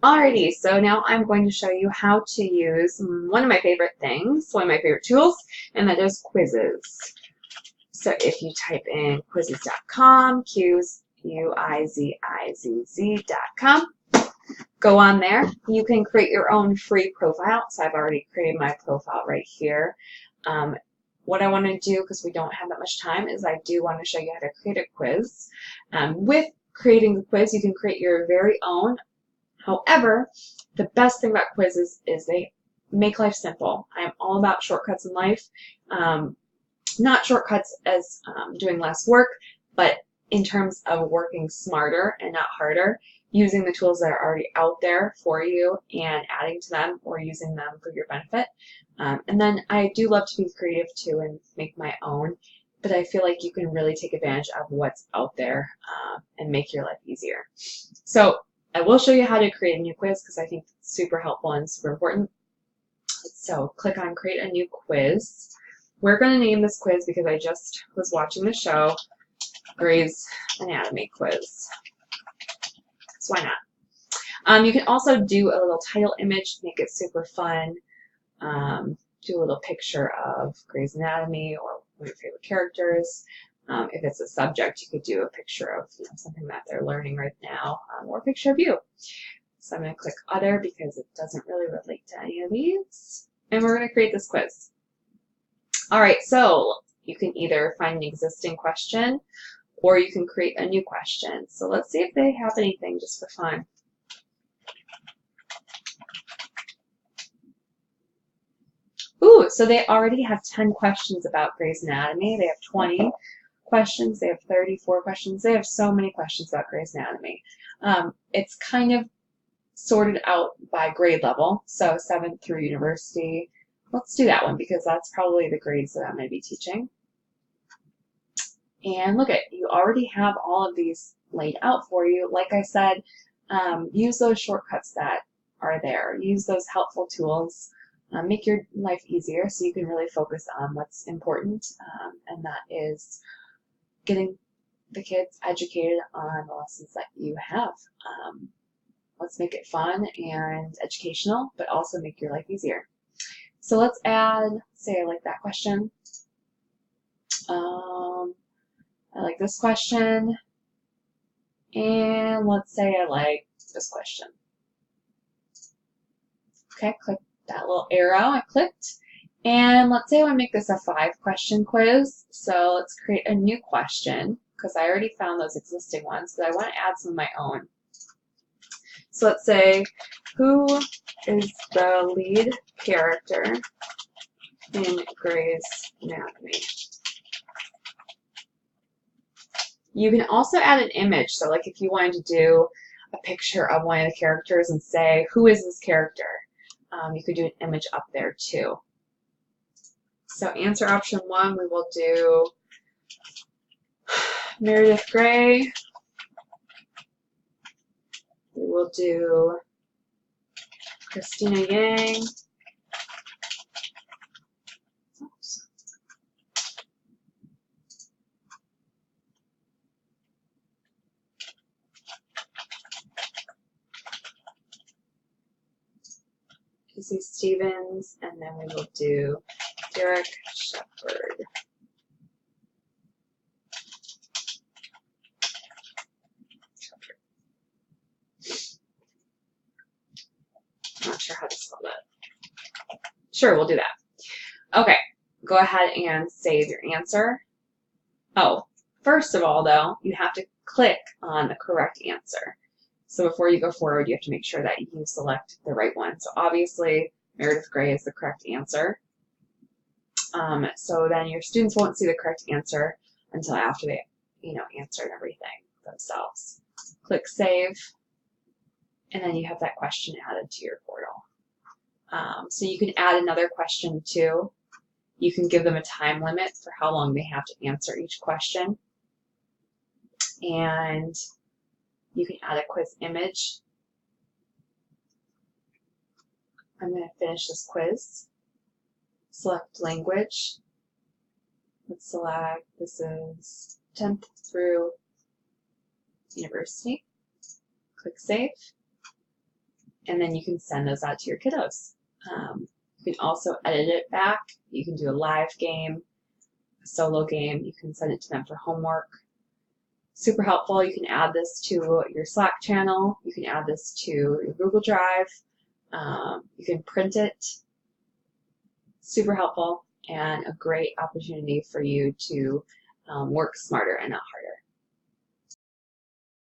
Alrighty, so now I'm going to show you how to use one of my favorite things, one of my favorite tools, and that is Quizizz. So if you type in quizizz.com, Quizizz.com, go on there. You can create your own free profile. So I've already created my profile right here. What I want to do, because we don't have that much time, is I do want to show you how to create a quiz. With creating the quiz, you can create your very own. However, the best thing about quizzes is they make life simple. I'm all about shortcuts in life. Not shortcuts as doing less work, but in terms of working smarter and not harder, using the tools that are already out there for you and adding to them or using them for your benefit. And then I do love to be creative too and make my own, but I feel like you can really take advantage of what's out there and make your life easier. So I will show you how to create a new quiz because I think it's super helpful and super important. So click on create a new quiz. We're going to name this quiz because I just was watching the show Grey's Anatomy quiz. So why not? You can also do a little title image to make it super fun. Do a little picture of Grey's Anatomy or one of your favorite characters. If it's a subject, you could do a picture of something that they're learning right now, or a picture of you. So I'm going to click Other because it doesn't really relate to any of these. And we're going to create this quiz. All right, so you can either find an existing question or you can create a new question. So let's see if they have anything just for fun. Ooh, so they already have 10 questions about Grey's Anatomy. They have 20 questions. They have 34 questions. They have so many questions about Grey's Anatomy. It's kind of sorted out by grade level, so 7th through university. Let's do that one because that's probably the grades that I'm going to be teaching. And look at, you already have all of these laid out for you. Like I said, use those shortcuts that are there. Use those helpful tools. Make your life easier so you can really focus on what's important, and that is getting the kids educated on the lessons that you have. Let's make it fun and educational, but also make your life easier. So let's add, say I like that question. I like this question. And let's say I like this question. Okay, click that little arrow I clicked. And let's say I want to make this a 5-question quiz. So let's create a new question because I already found those existing ones, but I want to add some of my own. So let's say, who is the lead character in Grey's Anatomy? You can also add an image. So like if you wanted to do a picture of one of the characters and say, who is this character? You could do an image up there too. So answer option 1, we will do Meredith Grey. We will do Christina Yang. Oops. Izzy Stevens, and then we will do Derek Shepherd. I'm not sure how to spell that. Sure, we'll do that. Okay, go ahead and save your answer. Oh, first of all, though, you have to click on the correct answer. So before you go forward, you have to make sure that you select the right one. So obviously, Meredith Grey is the correct answer. So then your students won't see the correct answer until after they, answered everything themselves. Click Save, and then you have that question added to your portal. So you can add another question too. You can give them a time limit for how long they have to answer each question. And you can add a quiz image. I'm going to finish this quiz. Select language. Let's select, this is 10th through university. Click Save. and then you can send those out to your kiddos. You can also edit it back. You can do a live game, a solo game. You can send it to them for homework. Super helpful. You can add this to your Slack channel. You can add this to your Google Drive. You can print it. Super helpful and a great opportunity for you to work smarter and not harder.